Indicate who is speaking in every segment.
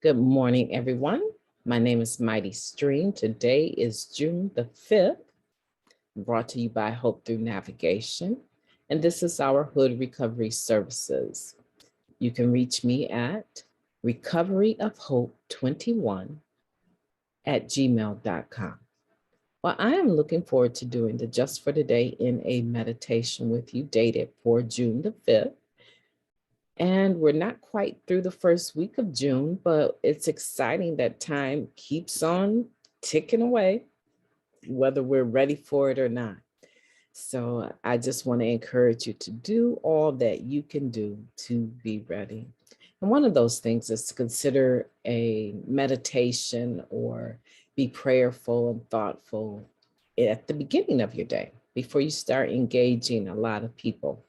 Speaker 1: Good morning, everyone. My name is Mighty Stream. Today is June the 5th, brought to you by Hope Through Navigation. And this is our Hood Recovery Services. You can reach me at recoveryofhope21@gmail.com. Well, I am looking forward to doing the Just for Today in a meditation with you, dated for June the 5th. And we're not quite through the first week of June, but it's exciting that time keeps on ticking away, whether we're ready for it or not. So I just want to encourage you to do all that you can do to be ready. And one of those things is to consider a meditation or be prayerful and thoughtful at the beginning of your day before you start engaging a lot of people.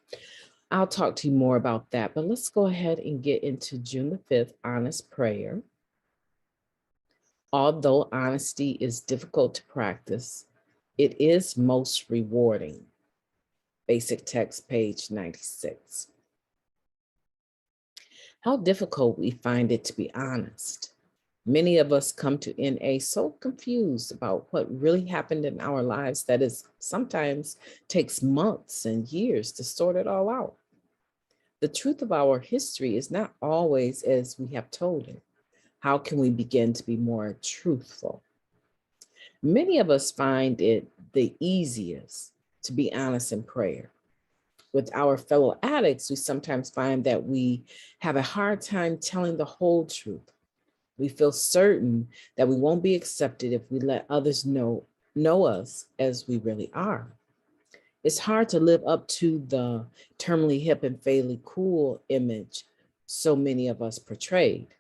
Speaker 1: I'll talk to you more about that, but let's go ahead and get into June the 5th, honest prayer. Although honesty is difficult to practice, it is most rewarding. Basic text, page 96. How difficult we find it to be honest. Many of us come to NA so confused about what really happened in our lives that it sometimes takes months and years to sort it all out. The truth of our history is not always as we have told it. How can we begin to be more truthful? Many of us find it the easiest to be honest in prayer. With our fellow addicts, we sometimes find that we have a hard time telling the whole truth. We feel certain that we won't be accepted if we let others know us as we really are. It's hard to live up to the terminally hip and fatally cool image so many of us portrayed.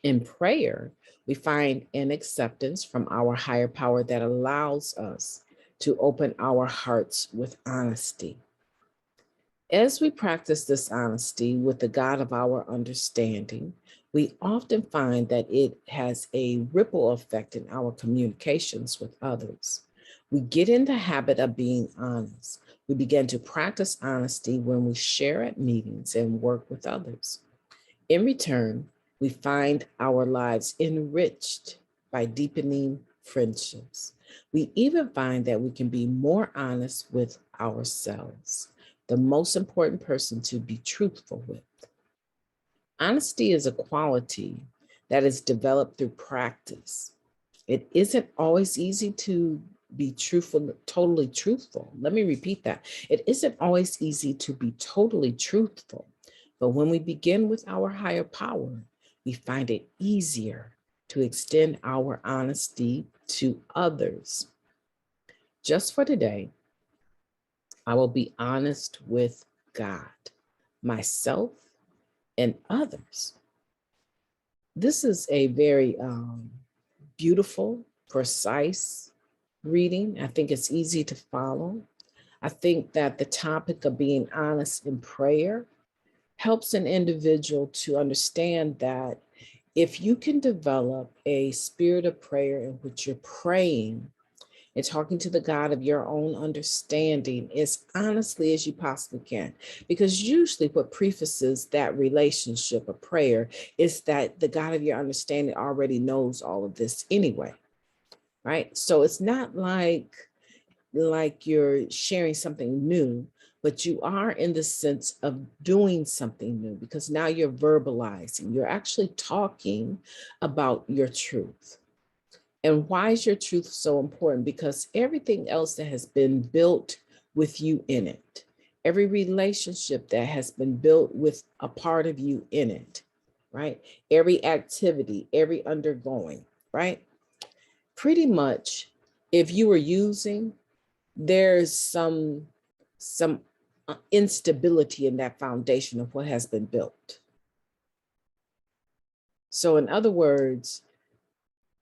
Speaker 1: In prayer, we find an acceptance from our higher power that allows us to open our hearts with honesty. As we practice this honesty with the God of our understanding, we often find that it has a ripple effect in our communications with others. We get in the habit of being honest. We begin to practice honesty when we share at meetings and work with others. In return, we find our lives enriched by deepening friendships. We even find that we can be more honest with ourselves, the most important person to be truthful with. Honesty is a quality that is developed through practice. It isn't always easy to be truthful, totally truthful. Let me repeat that. It isn't always easy to be totally truthful, but when we begin with our higher power, we find it easier to extend our honesty to others. Just for today, I will be honest with God, myself, and others. This is a very beautiful, precise reading. I think it's easy to follow. I think that the topic of being honest in prayer helps an individual to understand that if you can develop a spirit of prayer in which you're praying and talking to the God of your own understanding as honestly as you possibly can. Because usually what prefaces that relationship of prayer is that the God of your understanding already knows all of this anyway, right? So it's not like you're sharing something new, but you are in the sense of doing something new because now you're verbalizing, you're actually talking about your truth. And why is your truth so important? Because everything else that has been built with you in it, every relationship that has been built with a part of you in it, right? Every activity, every undergoing, right? Pretty much, if you were using, there's some instability in that foundation of what has been built. So in other words,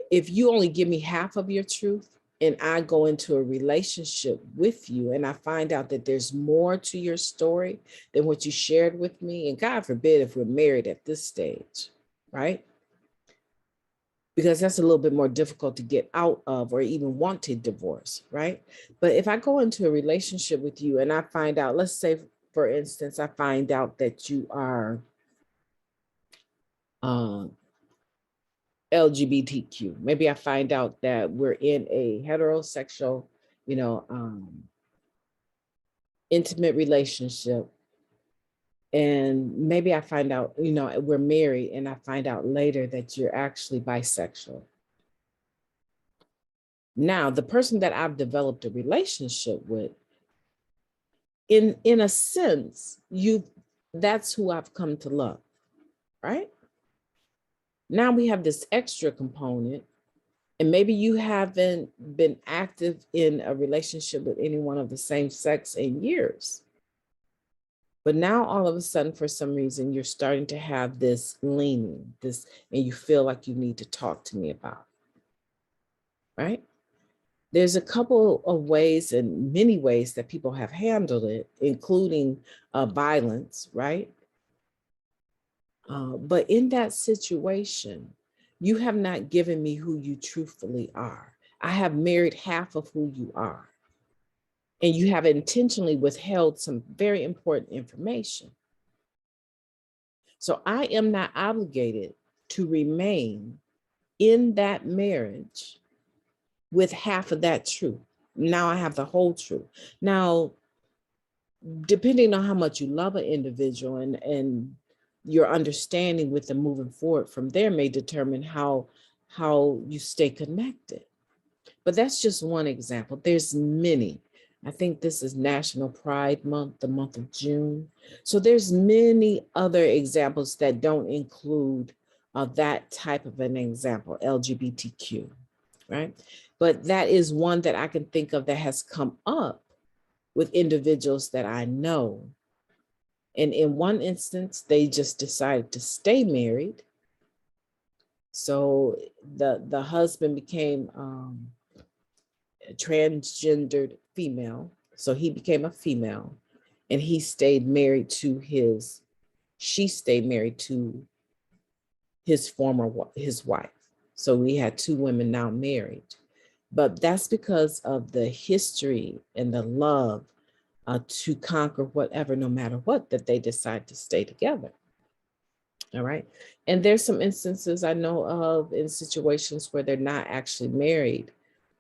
Speaker 1: if you only give me half of your truth and I go into a relationship with you and I find out that there's more to your story than what you shared with me, and God forbid if we're married at this stage, right? Because that's a little bit more difficult to get out of or even want to divorce, right? But if I go into a relationship with you and I find out, let's say, for instance, I find out that you are LGBTQ. Maybe I find out that we're in a heterosexual, intimate relationship. And maybe I find out, we're married, and I find out later that you're actually bisexual. Now, the person that I've developed a relationship with, in a sense, that's who I've come to love, right? Now we have this extra component, and maybe you haven't been active in a relationship with anyone of the same sex in years. But now all of a sudden, for some reason, you're starting to have this leaning, and you feel like you need to talk to me about it, right? There's a couple of ways, and many ways, that people have handled it, including violence, right? But in that situation, you have not given me who you truthfully are. I have married half of who you are. And you have intentionally withheld some very important information. So I am not obligated to remain in that marriage with half of that truth. Now I have the whole truth. Now, depending on how much you love an individual, and your understanding with them moving forward from there may determine how you stay connected. But that's just one example. There's many. I think this is National Pride Month, the month of June. So there's many other examples that don't include that type of an example, LGBTQ, right? But that is one that I can think of that has come up with individuals that I know. And in one instance, they just decided to stay married. So the husband became a transgendered female. So he became a female, and she stayed married to his his wife. So we had two women now married. But that's because of the history and the love to conquer whatever, no matter what, that they decide to stay together. All right. And there's some instances I know of in situations where they're not actually married.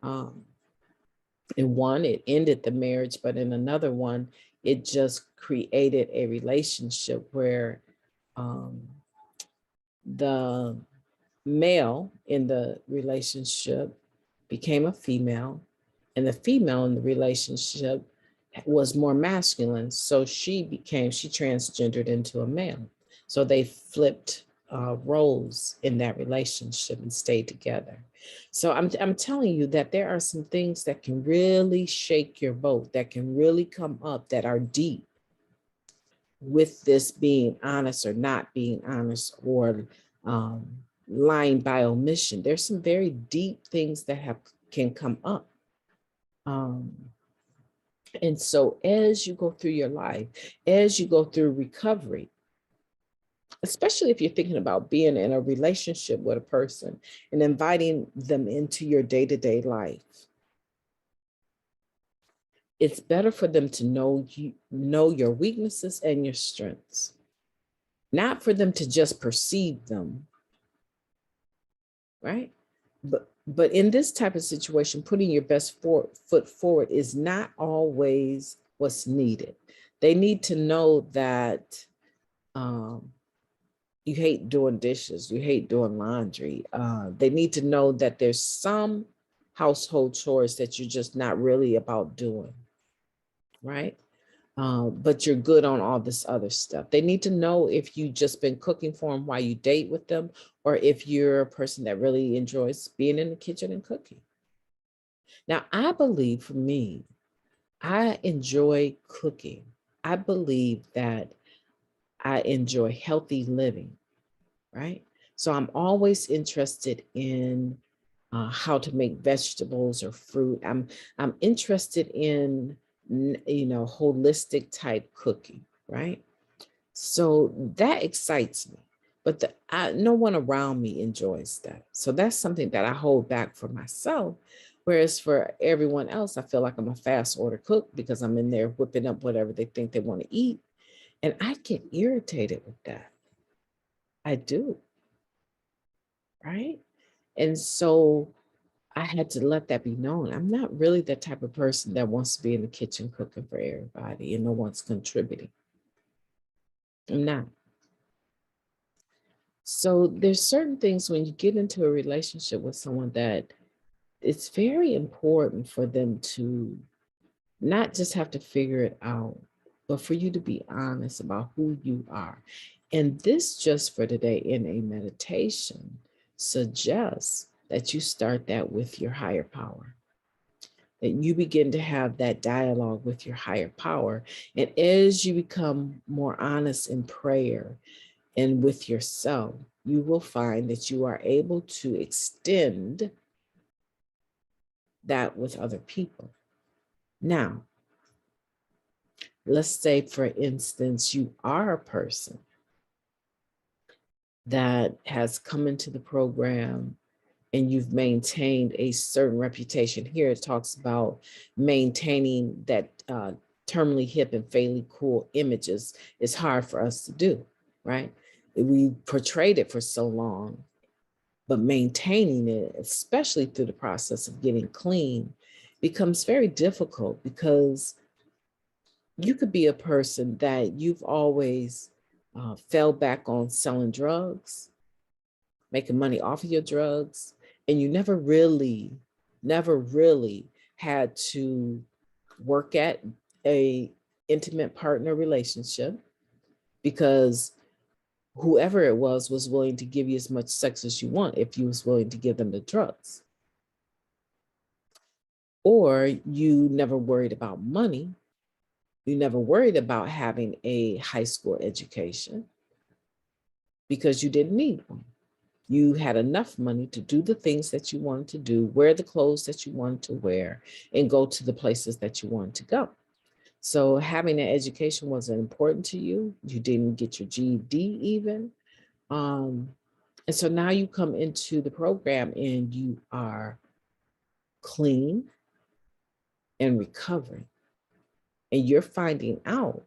Speaker 1: In one, it ended the marriage, but in another one, it just created a relationship where the male in the relationship became a female, and the female in the relationship was more masculine. So she transgendered into a male. So they flipped roles in that relationship and stayed together. So I'm telling you that there are some things that can really shake your boat, that can really come up, that are deep with this being honest or not being honest, or lying by omission. There's some very deep things that can come up. And so as you go through your life, as you go through recovery, especially if you're thinking about being in a relationship with a person and inviting them into your day-to-day life, it's better for them to know your weaknesses and your strengths, not for them to just perceive them, right? But in this type of situation, putting your best foot forward is not always what's needed. They need to know that you hate doing dishes, you hate doing laundry. They need to know that there's some household chores that you're just not really about doing, right? But you're good on all this other stuff. They need to know if you've just been cooking for them while you date with them, or if you're a person that really enjoys being in the kitchen and cooking. Now, I believe for me, I enjoy cooking. I believe that I enjoy healthy living, right? So I'm always interested in how to make vegetables or fruit. I'm interested in holistic type cooking, right? So that excites me, but no one around me enjoys that. So that's something that I hold back for myself. Whereas for everyone else, I feel like I'm a fast order cook because I'm in there whipping up whatever they think they want to eat. And I get irritated with that. I do, right? And so I had to let that be known. I'm not really the type of person that wants to be in the kitchen cooking for everybody and no one's contributing. I'm not. So there's certain things when you get into a relationship with someone that it's very important for them to not just have to figure it out, but for you to be honest about who you are. And this just for today in a meditation suggests that you start that with your higher power, that you begin to have that dialogue with your higher power. And as you become more honest in prayer and with yourself, you will find that you are able to extend that with other people. Now, let's say, for instance, you are a person that has come into the program and you've maintained a certain reputation. Here it talks about maintaining that terminally hip and fatally cool images is hard for us to do, right? We portrayed it for so long, but maintaining it, especially through the process of getting clean, becomes very difficult because you could be a person that you've always fell back on selling drugs, making money off of your drugs, and you never really had to work at a intimate partner relationship because whoever it was willing to give you as much sex as you want if you was willing to give them the drugs. Or you never worried about money. You never worried about having a high school education because you didn't need one. You had enough money to do the things that you wanted to do, wear the clothes that you wanted to wear, and go to the places that you wanted to go. So having an education wasn't important to you. You didn't get your GED even. And so now you come into the program and you are clean and recovering. And you're finding out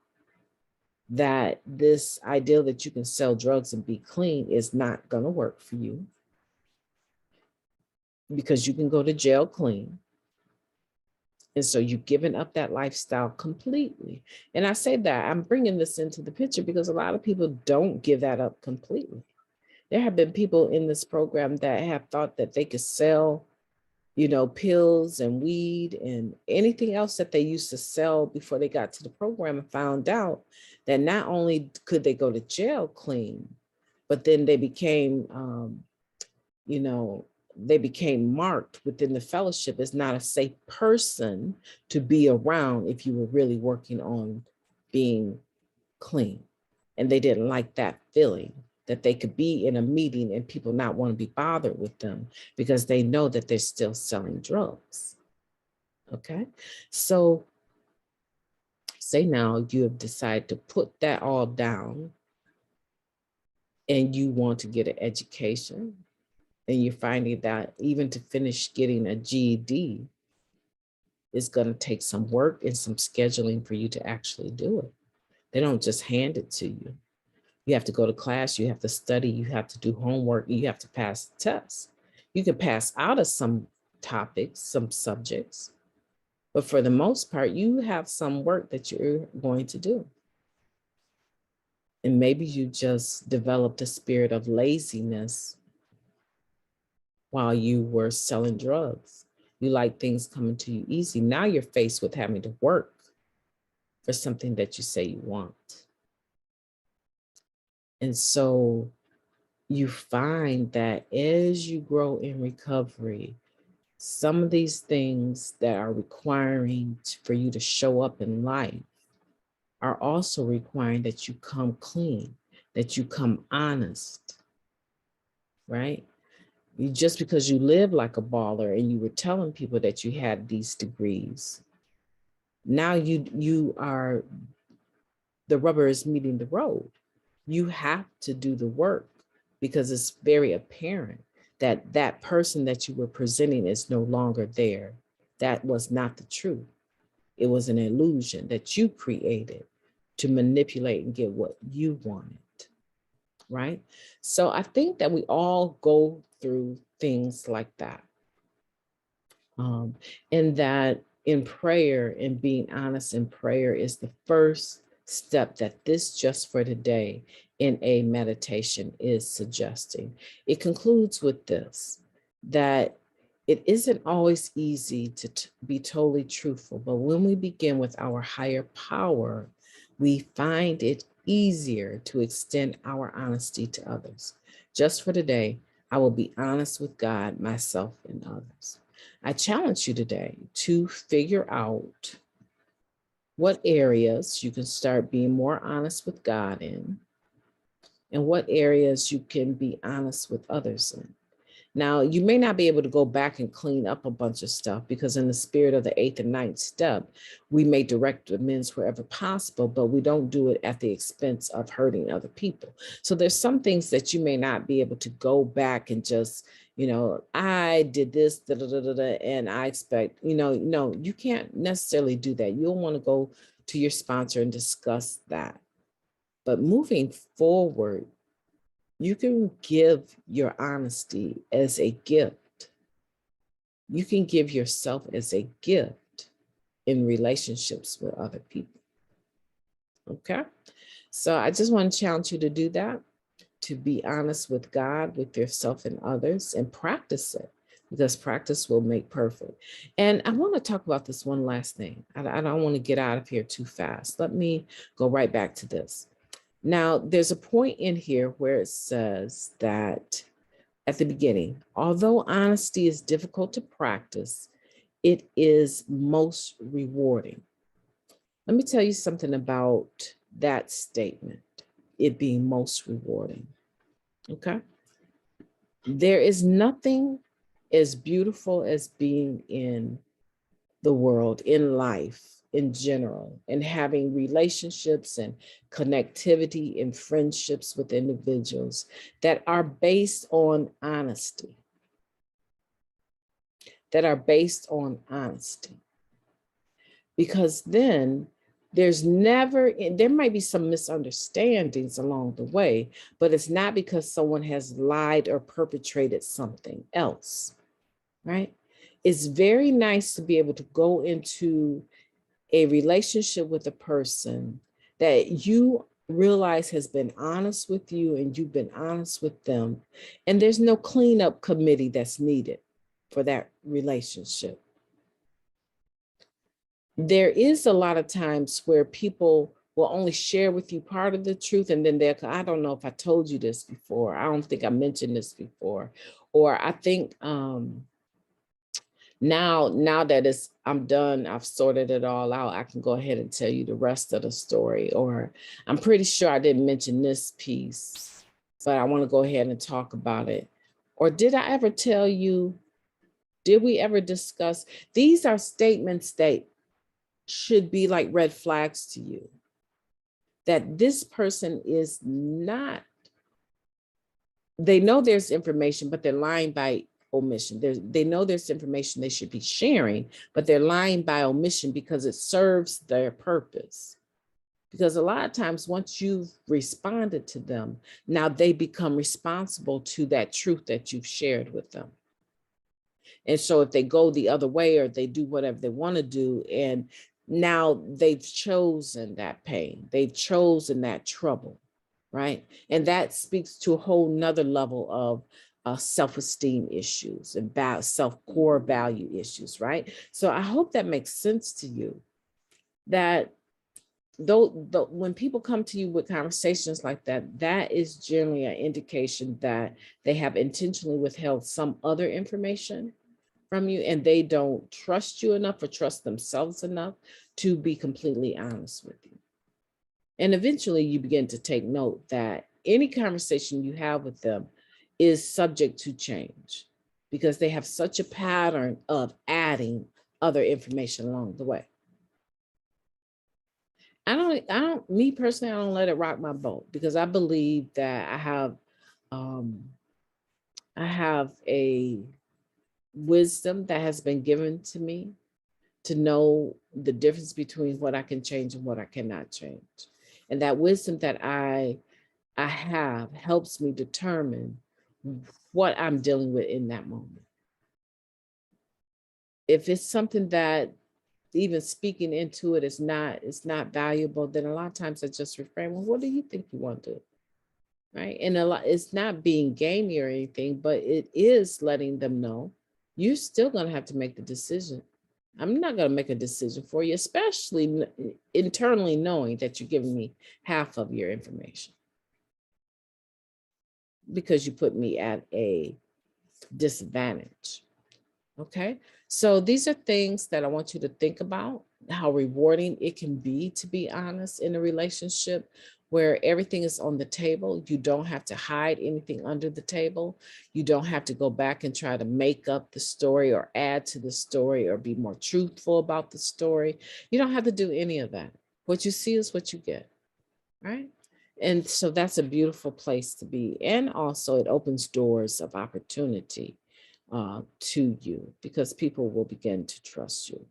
Speaker 1: that this idea that you can sell drugs and be clean is not going to work for you because you can go to jail clean. And so you've given up that lifestyle completely. And I say that I'm bringing this into the picture because a lot of people don't give that up completely. There have been people in this program that have thought that they could sell, pills and weed and anything else that they used to sell before they got to the program, and found out that not only could they go to jail clean, but then they became, they became marked within the fellowship as not a safe person to be around if you were really working on being clean. And they didn't like that feeling that they could be in a meeting and people not want to be bothered with them because they know that they're still selling drugs. Okay. So say now you have decided to put that all down and you want to get an education, and you're finding that even to finish getting a GED is going to take some work and some scheduling for you to actually do it. They don't just hand it to you. You have to go to class, you have to study, you have to do homework, you have to pass the tests. You can pass out of some topics, some subjects, but for the most part, you have some work that you're going to do. And maybe you just developed a spirit of laziness while you were selling drugs. You like things coming to you easy. Now you're faced with having to work for something that you say you want. And so you find that as you grow in recovery, some of these things that are requiring for you to show up in life are also requiring that you come clean, that you come honest, right? Just because you live like a baller and you were telling people that you had these degrees, now you are, the rubber is meeting the road. You have to do the work because it's very apparent that that person that you were presenting is no longer there. That was not the truth. It was an illusion that you created to manipulate and get what you wanted, right? So I think that we all go through things like that. And that in prayer and being honest in prayer is the first step that this just for today in a meditation is suggesting. It concludes with this, that it isn't always easy to be totally truthful, but when we begin with our higher power, we find it easier to extend our honesty to others. Just for today, I will be honest with God, myself, and others. I challenge you today to figure out what areas you can start being more honest with God in, and what areas you can be honest with others in. Now, you may not be able to go back and clean up a bunch of stuff, because in the spirit of the 8th and 9th step, we may direct amends wherever possible, but we don't do it at the expense of hurting other people. So there's some things that you may not be able to go back and just, I did this, and I expect, no, you can't necessarily do that. You'll want to go to your sponsor and discuss that. But moving forward, you can give your honesty as a gift. You can give yourself as a gift in relationships with other people. Okay? So I just want to challenge you to do that, to be honest with God, with yourself and others, and practice it, because practice will make perfect. And I want to talk about this one last thing. I don't want to get out of here too fast. Let me go right back to this. Now, there's a point in here where it says that at the beginning, although honesty is difficult to practice, it is most rewarding. Let me tell you something about that statement, it being most rewarding. Okay? There is nothing as beautiful as being in the world, in life, in general, and having relationships and connectivity and friendships with individuals that are based on honesty, because then there might be some misunderstandings along the way, but it's not because someone has lied or perpetrated something else, right? It's very nice to be able to go into a relationship with a person that you realize has been honest with you and you've been honest with them, and there's no cleanup committee that's needed for that relationship. There is a lot of times where people will only share with you part of the truth, and then I don't know if I told you this before, I don't think I mentioned this before, or I think now that I'm done, I've sorted it all out, I can go ahead and tell you the rest of the story. Or I'm pretty sure I didn't mention this piece, but I want to go ahead and talk about it. Or did I ever tell you, did we ever discuss? These are statements that should be like red flags to you, that this person is not, they know there's information, but they're lying by omission. They know there's information they should be sharing, but they're lying by omission because it serves their purpose. Because a lot of times once you've responded to them, now they become responsible to that truth that you've shared with them. And so if they go the other way, or they do whatever they want to do, and now they've chosen that pain, they've chosen that trouble, right? And that speaks to a whole nother level of self-esteem issues and core value issues, right? So I hope that makes sense to you, that though when people come to you with conversations like that, that is generally an indication that they have intentionally withheld some other information from you, and they don't trust you enough or trust themselves enough to be completely honest with you. And eventually you begin to take note that any conversation you have with them is subject to change, because they have such a pattern of adding other information along the way. Me personally, I don't let it rock my boat, because I believe that I have a wisdom that has been given to me to know the difference between what I can change and what I cannot change. And that wisdom that I have helps me determine what I'm dealing with in that moment. If it's something that even speaking into it is not, it's not valuable, then a lot of times I just refrain. Well, what do you think you want to do? Right. And a lot, it's not being gamey or anything, but it is letting them know you're still going to have to make the decision. I'm not going to make a decision for you, especially internally knowing that you're giving me half of your information because you put me at a disadvantage. Okay. So these are things that I want you to think about, how rewarding it can be to be honest in a relationship where everything is on the table. You don't have to hide anything under the table. You don't have to go back and try to make up the story or add to the story or be more truthful about the story. You don't have to do any of that. What you see is what you get. Right. And so that's a beautiful place to be. And also, it opens doors of opportunity to you because people will begin to trust you.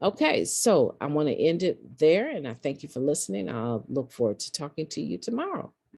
Speaker 1: Okay, so I want to end it there and I thank you for listening. I'll look forward to talking to you tomorrow.